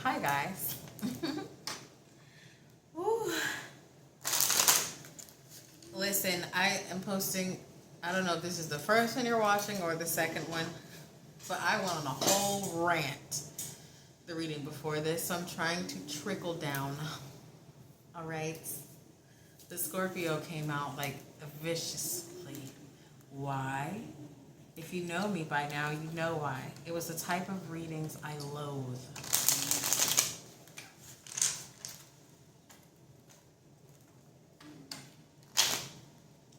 Hi guys. Woo. Listen, I am posting, I don't know if this is the first one you're watching or the second one, but I went on a whole rant the reading before this, so I'm trying to trickle down. All right. The Scorpio came out like viciously. Why? If you know me by now, you know why. It was the type of readings I loathe.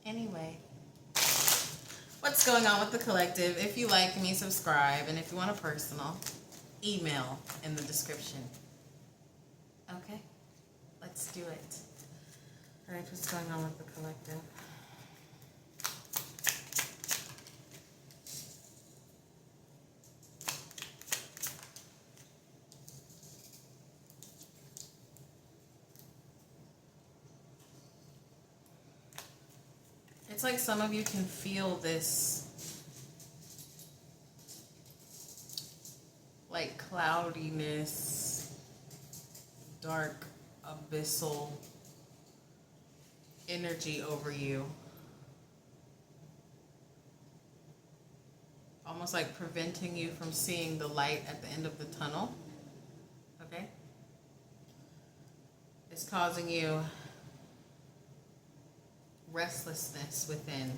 Anyway, what's going on with the collective? If you like me, subscribe. And if you want a personal, email in the description. Okay, let's do it. All right, what's going on with the collective? It's like some of you can feel this like cloudiness, dark, abyssal energy over you. Almost like preventing you from seeing the light at the end of the tunnel. Okay? It's causing you restlessness within.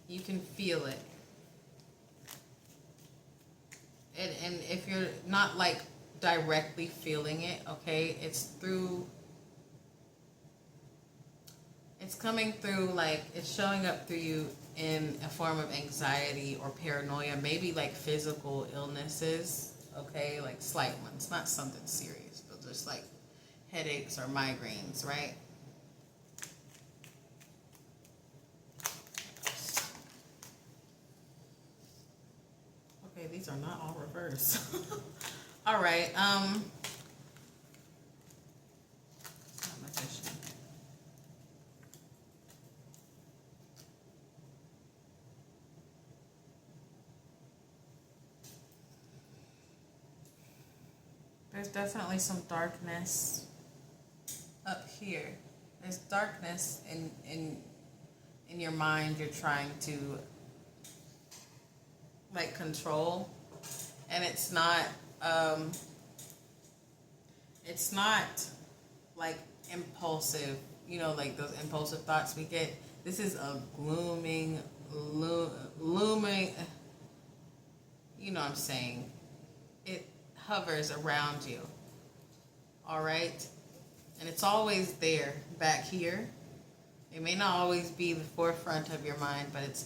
You can feel it. And if you're not like directly feeling it, okay, it's coming through, like it's showing up through you in a form of anxiety or paranoia, maybe like physical illnesses, okay, like slight ones, not something serious, but just like headaches or migraines, right? Okay, these are not all reversed. All right, magician. There's definitely some darkness up here. There's darkness in your mind you're trying to like control, and it's not like impulsive, you know, like those impulsive thoughts we get. This is a looming, you know what I'm saying, it hovers around you, all right, and it's always there back here. It may not always be the forefront of your mind, but it's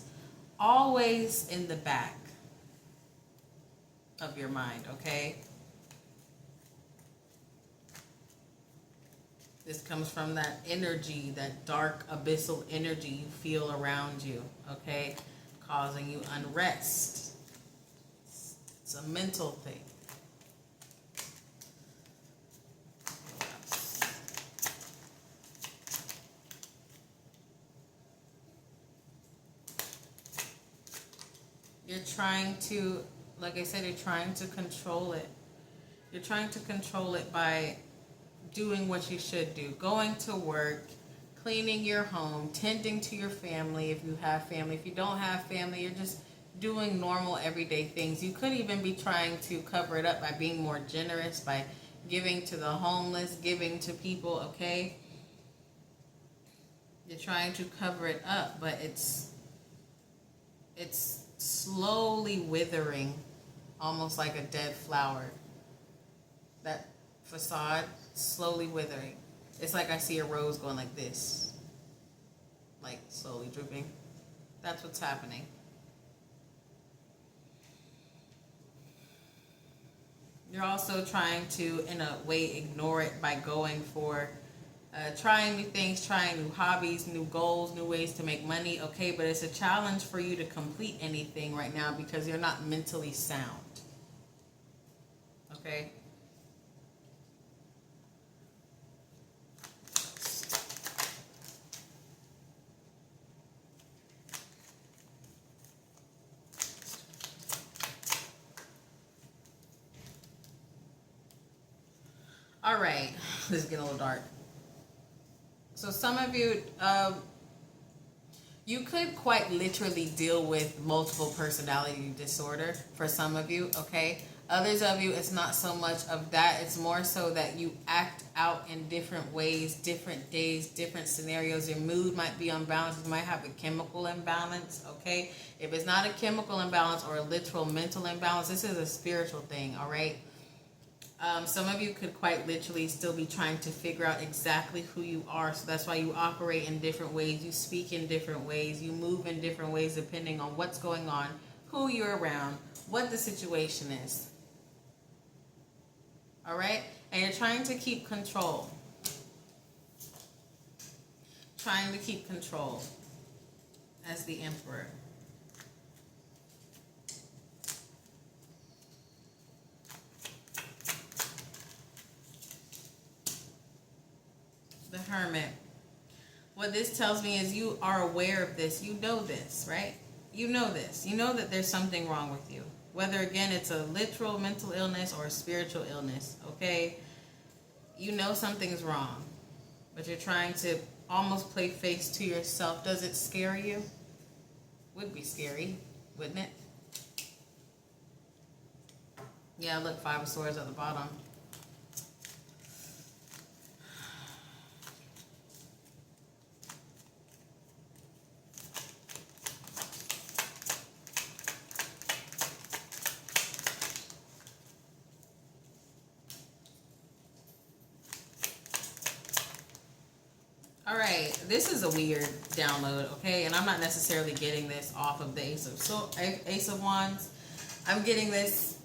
always in the back of your mind, okay? This comes from that energy, that dark abyssal energy you feel around you, okay? Causing you unrest. It's a mental thing. You're trying to, like I said, you're trying to control it. You're trying to control it by doing what you should do. Going to work, cleaning your home, tending to your family if you have family. If you don't have family, you're just doing normal everyday things. You could even be trying to cover it up by being more generous, by giving to the homeless, giving to people, okay? You're trying to cover it up, but it's slowly withering, almost like a dead flower. That facade slowly withering. It's like I see a rose going like this, like slowly drooping. That's what's happening. You're also trying to, in a way, ignore it by going for trying new things, trying new hobbies, new goals, new ways to make money, okay? But it's a challenge for you to complete anything right now because you're not mentally sound, okay? All right, this is getting a little dark. So some of you, you could quite literally deal with multiple personality disorder for some of you, okay? Others of you, it's not so much of that. It's more so that you act out in different ways, different days, different scenarios. Your mood might be unbalanced. You might have a chemical imbalance, okay? If it's not a chemical imbalance or a literal mental imbalance, this is a spiritual thing, all right? Some of you could quite literally still be trying to figure out exactly who you are. So that's why you operate in different ways. You speak in different ways. You move in different ways depending on what's going on, who you're around, what the situation is. All right? And you're trying to keep control. Trying to keep control as the Emperor. The Hermit. What this tells me is you are aware of this. You know this, right? You know this. You know that there's something wrong with you. Whether, again, it's a literal mental illness or a spiritual illness, okay? You know something's wrong, but you're trying to almost play face to yourself. Does it scare you? Would be scary, wouldn't it? Yeah, look, 5 of Swords at the bottom. All right, this is a weird download, okay? And I'm not necessarily getting this off of the Ace of Wands. I'm getting this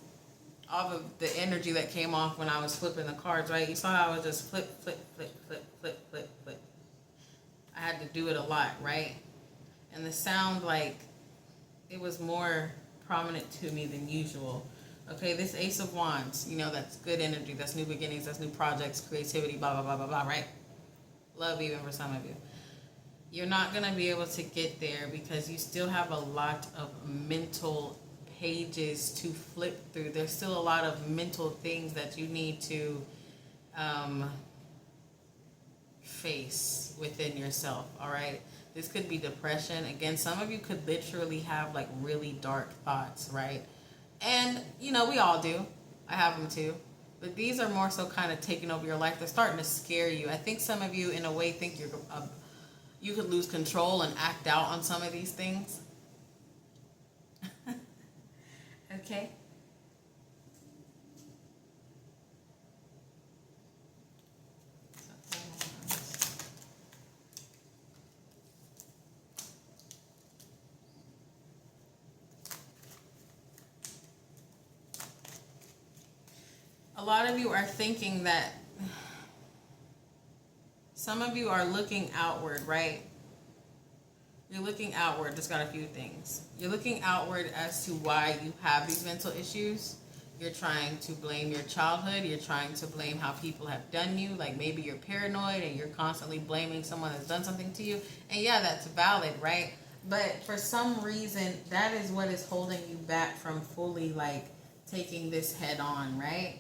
off of the energy that came off when I was flipping the cards, right? You saw how I was just flip, flip, flip, flip, flip, flip, flip. I had to do it a lot, right? And the sound, like, it was more prominent to me than usual. Okay, this Ace of Wands, you know, that's good energy, that's new beginnings, that's new projects, creativity, blah, blah, blah, blah, blah, right? Love even for some of you. You're not going to be able to get there because you still have a lot of mental pages to flip through. There's still a lot of mental things that you need to face within yourself, all right? This could be depression. Again, some of you could literally have like really dark thoughts, right? And, you know, we all do. I have them too. But these are more so kind of taking over your life. They're starting to scare you. I think some of you, in a way, think you could lose control and act out on some of these things. Okay? A lot of you are thinking that some of you are looking outward, right? You're looking outward. Just got a few things. You're looking outward as to why you have these mental issues. You're trying to blame your childhood. You're trying to blame how people have done you. Like maybe you're paranoid and you're constantly blaming someone that's done something to you. And yeah, that's valid, right? But for some reason, that is what is holding you back from fully like taking this head on, right?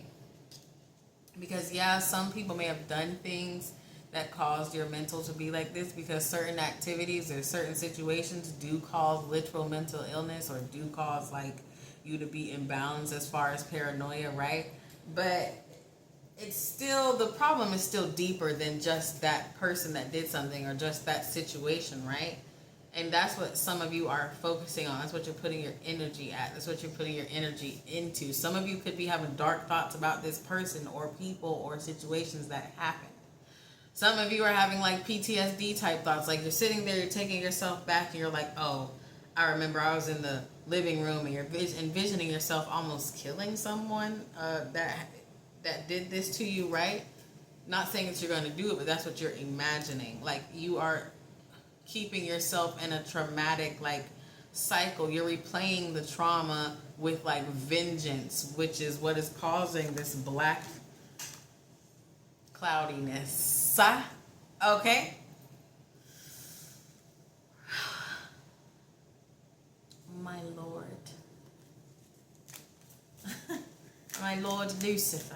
Because yeah, some people may have done things that caused your mental to be like this because certain activities or certain situations do cause literal mental illness or do cause like you to be imbalanced as far as paranoia, right? But it's still, the problem is still deeper than just that person that did something or just that situation, right? And that's what some of you are focusing on. That's what you're putting your energy at. That's what you're putting your energy into. Some of you could be having dark thoughts about this person or people or situations that happened. Some of you are having like PTSD type thoughts. Like you're sitting there, you're taking yourself back and you're like, oh, I remember I was in the living room and you're envisioning yourself almost killing someone that did this to you, right? Not saying that you're going to do it, but that's what you're imagining. Like you are keeping yourself in a traumatic like cycle. You're replaying the trauma with like vengeance, which is what is causing this black cloudiness. Okay? My Lord. My Lord Lucifer.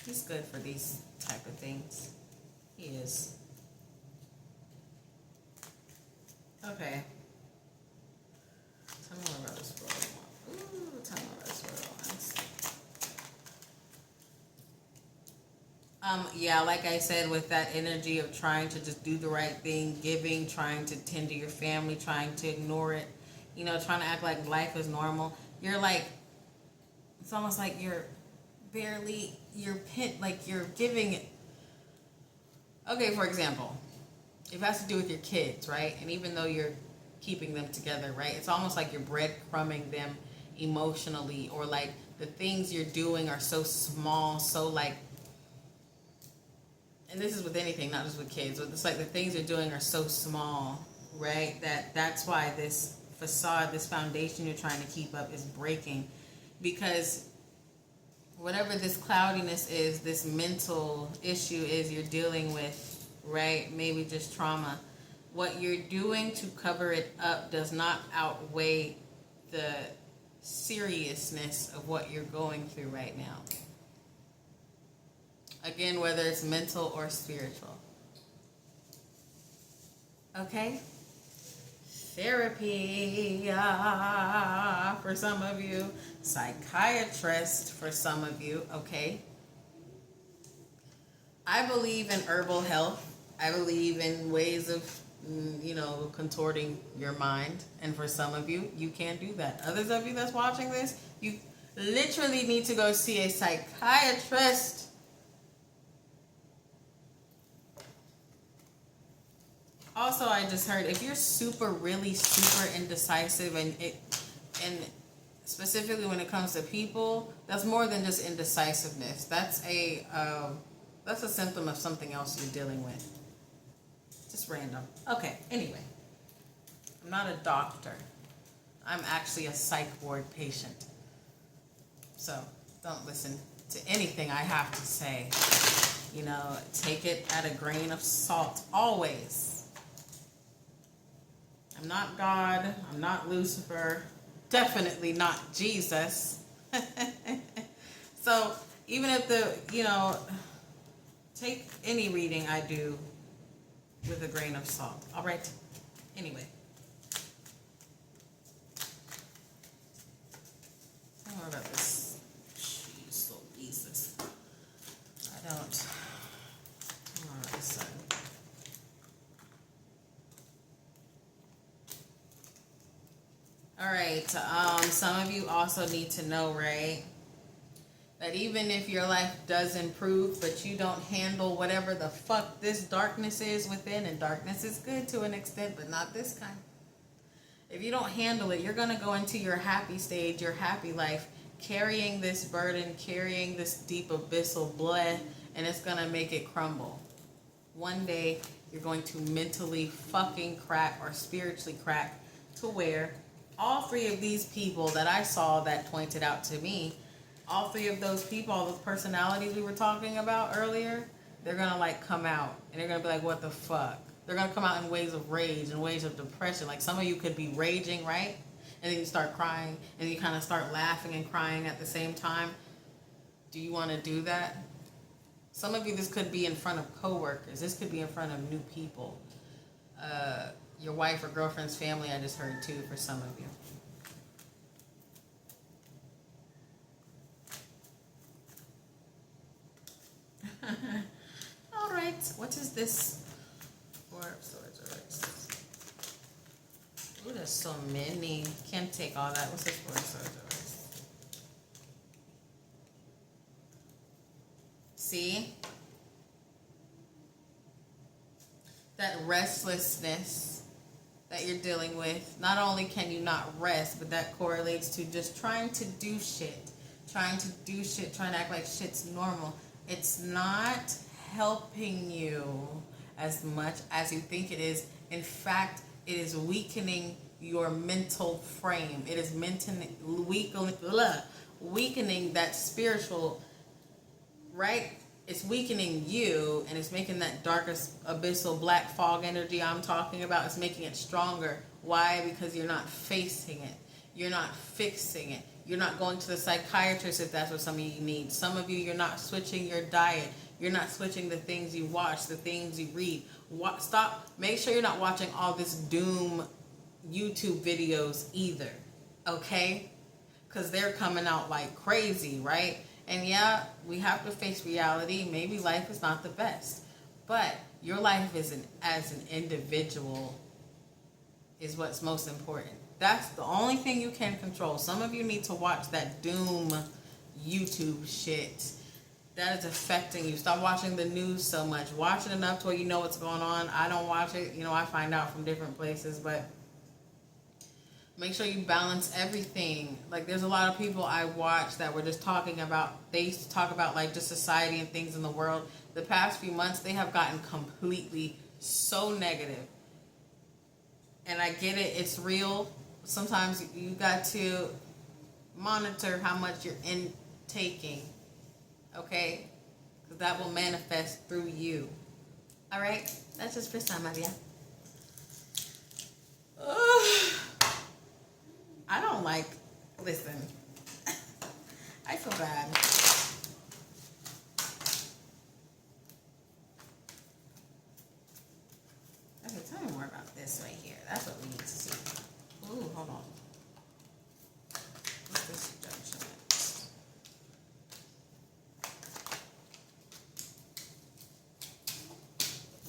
He's good for these type of things. He is. Okay. Tell me more about this world. Ooh, tell me about this world. Yeah, like I said, with that energy of trying to just do the right thing, giving, trying to tend to your family, trying to ignore it, you know, trying to act like life is normal. You're like, it's almost like you're giving it. Okay, for example, if it has to do with your kids, right? And even though you're keeping them together, right? It's almost like you're breadcrumbing them emotionally, or like the things you're doing are so small, so like, and this is with anything, not just with kids, but it's like the things you're doing are so small, right? That's why this facade, this foundation you're trying to keep up is breaking, because whatever this cloudiness is, this mental issue is you're dealing with, right? Maybe just trauma. What you're doing to cover it up does not outweigh the seriousness of what you're going through right now. Again, whether it's mental or spiritual. Okay? Therapy for some of you. Psychiatrist for some of you. Okay? I believe in herbal health. I believe in ways of, contorting your mind. And for some of you, you can't do that. Others of you that's watching this, you literally need to go see a psychiatrist. Also, I just heard, if you're really super indecisive, and specifically when it comes to people, that's more than just indecisiveness. That's a symptom of something else you're dealing with. Just random. Okay, anyway. I'm not a doctor. I'm actually a psych ward patient. So, don't listen to anything I have to say. Take it at a grain of salt, always. I'm not God. I'm not Lucifer. Definitely not Jesus. So even if take any reading I do with a grain of salt. All right. Anyway. Tell me more about this. Jeez, Louises. I don't. All right, son. All right, some of you also need to know, right, that even if your life does improve, but you don't handle whatever the fuck this darkness is within, and darkness is good to an extent, but not this kind. If you don't handle it, you're going to go into your happy stage, your happy life, carrying this burden, carrying this deep abyssal blood, and it's going to make it crumble. One day, you're going to mentally fucking crack or spiritually crack to where all three of these people that I saw that pointed out to me, all three of those people, all those personalities we were talking about earlier, they're going to come out and they're going to be like, what the fuck? They're going to come out in waves of rage and waves of depression. Like some of you could be raging, right? And then you start crying and you kind of start laughing and crying at the same time. Do you want to do that? Some of you, this could be in front of coworkers. This could be in front of new people. Your wife or girlfriend's family, I just heard too, for some of you. All right, what is this? Four of Swords. Ooh, there's so many. Can't take all that. What's this Four of Swords? See? That restlessness that you're dealing with, not only can you not rest, but that correlates to just trying to do shit, trying to act like shit's normal. It's not helping you as much as you think it is. In fact, it is weakening your mental frame. It is weakening that spiritual, right? It's weakening you, and it's making that darkest abyssal black fog energy I'm talking about, it's making it stronger. Why? Because you're not facing it. You're not fixing it. You're not going to the psychiatrist if that's what some of you need. Some of you, you're not switching your diet. You're not switching the things you watch, the things you read. Stop. Make sure you're not watching all this doom YouTube videos either. Okay? Because they're coming out like crazy, right? And yeah, we have to face reality. Maybe life is not the best. But your life as an individual is what's most important. That's the only thing you can control. Some of you need to watch that doom YouTube shit. That is affecting you. Stop watching the news so much. Watch it enough to where you know what's going on. I don't watch it. You know, I find out from different places, but make sure you balance everything. Like, there's a lot of people I watch that were just talking about, they used to talk about like just society and things in the world. The past few months, they have gotten completely so negative. And I get it, it's real. Sometimes you got to monitor how much you're intaking, okay? Because that will manifest through you. All right? That's just for some of you. I don't like, listen, I feel bad. Okay, tell me more about this right here. That's what we need to see. Ooh, hold on. What's this judgment?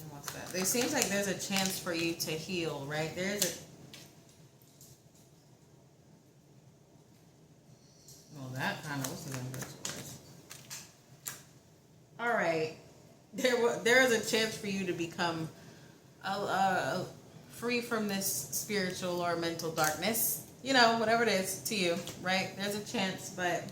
And what's that? There seems like there's a chance for you to heal, right? There's a... Well, that kind of... What's the number? All right. There is a chance for you to become... free from this spiritual or mental darkness, you know, whatever it is to you, right? There's a chance, but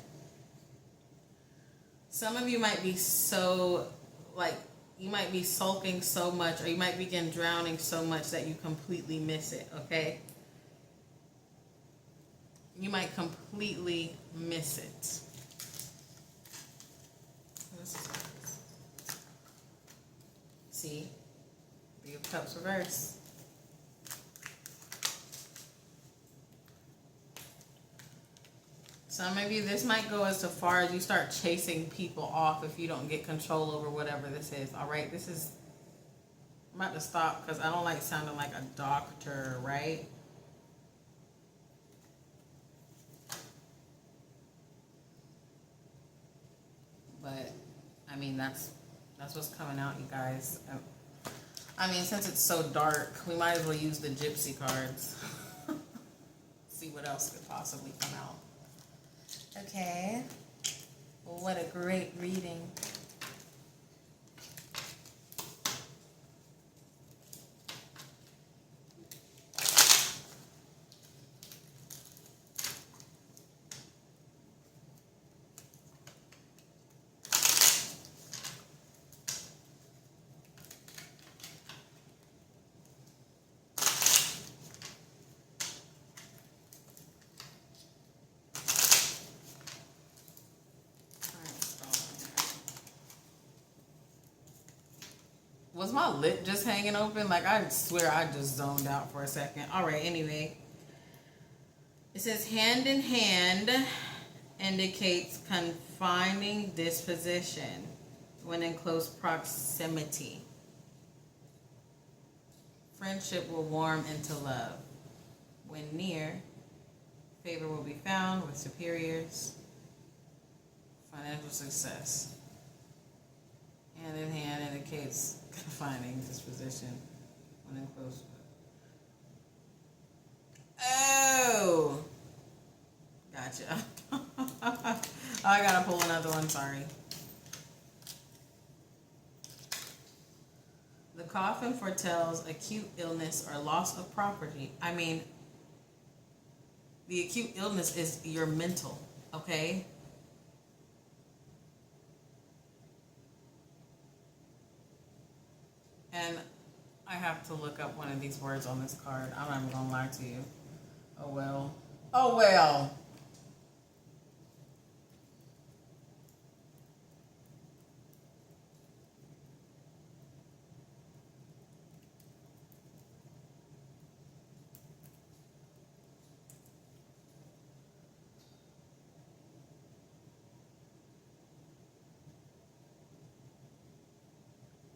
some of you might be so, like, you might be sulking so much, or you might begin drowning so much that you completely miss it, okay? You might completely miss it. See? Three of Cups reverse. Some of you, this might go as far as you start chasing people off if you don't get control over whatever this is. All right, this is, I'm about to stop because I don't like sounding like a doctor, right? But, I mean, that's what's coming out, you guys. I mean, since it's so dark, we might as well use the gypsy cards. See what else could possibly come out. Okay. Well, what a great reading. Was my lip just hanging open? Like, I swear I just zoned out for a second. All right, anyway. It says hand in hand indicates confining disposition when in close proximity. Friendship will warm into love. When near, favor will be found with superiors. Financial success. Hand in hand indicates confining disposition when in close. Oh, gotcha. I gotta pull another one. Sorry. The coffin foretells acute illness or loss of property. I mean, the acute illness is your mental. Okay. And I have to look up one of these words on this card. I'm not even gonna lie to you. Oh well. Oh well.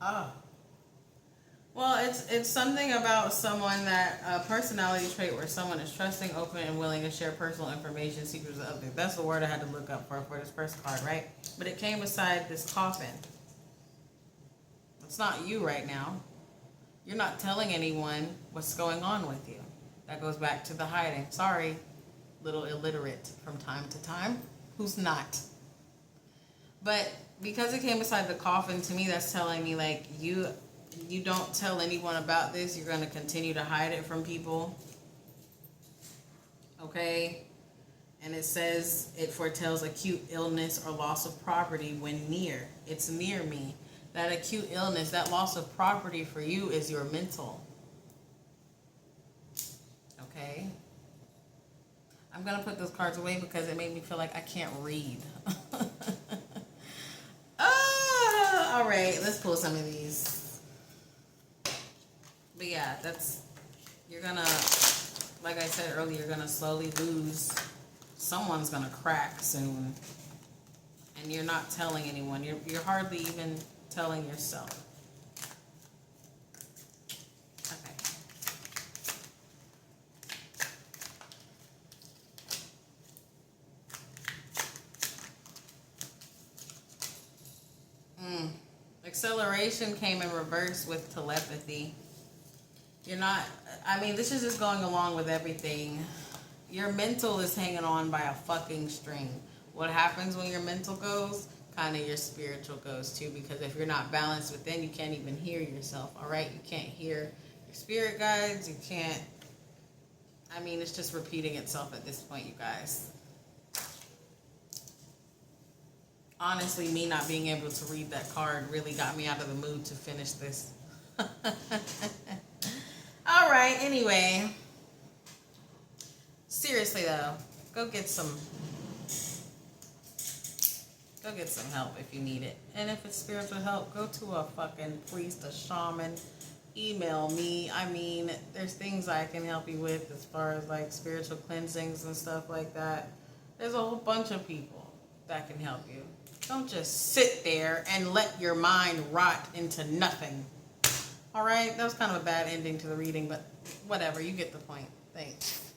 Oh. Well, it's something about someone that a personality trait where someone is trusting, open, and willing to share personal information, secrets, and others. That's the word I had to look up for this first card, right? But it came beside this coffin. It's not you right now. You're not telling anyone what's going on with you. That goes back to the hiding. Sorry, little illiterate from time to time. Who's not? But because it came beside the coffin, to me, that's telling me like you don't tell anyone about this. You're going to continue to hide it from people. Okay? And it says it foretells acute illness or loss of property when near. It's near me. That acute illness, that loss of property for you is your mental. Okay? I'm going to put those cards away because it made me feel like I can't read. All right, let's pull some of these. But yeah, you're gonna, like I said earlier, you're gonna slowly lose. Someone's gonna crack soon. And you're not telling anyone. You're hardly even telling yourself. Okay. Acceleration came in reverse with telepathy. You're not, I mean, this is just going along with everything. Your mental is hanging on by a fucking string. What happens when your mental goes? Kind of your spiritual goes too, because if you're not balanced within, you can't even hear yourself, all right? You can't hear your spirit guides. You can't, I mean, it's just repeating itself at this point, you guys. Honestly, me not being able to read that card really got me out of the mood to finish this. All right, anyway. Seriously, though, go get some help if you need it. And if it's spiritual help, go to a fucking priest, a shaman. Email me. I mean, there's things I can help you with as far as like spiritual cleansings and stuff like that. There's a whole bunch of people that can help you. Don't just sit there and let your mind rot into nothing. All right? That was kind of a bad ending to the reading, but whatever. You get the point. Thanks.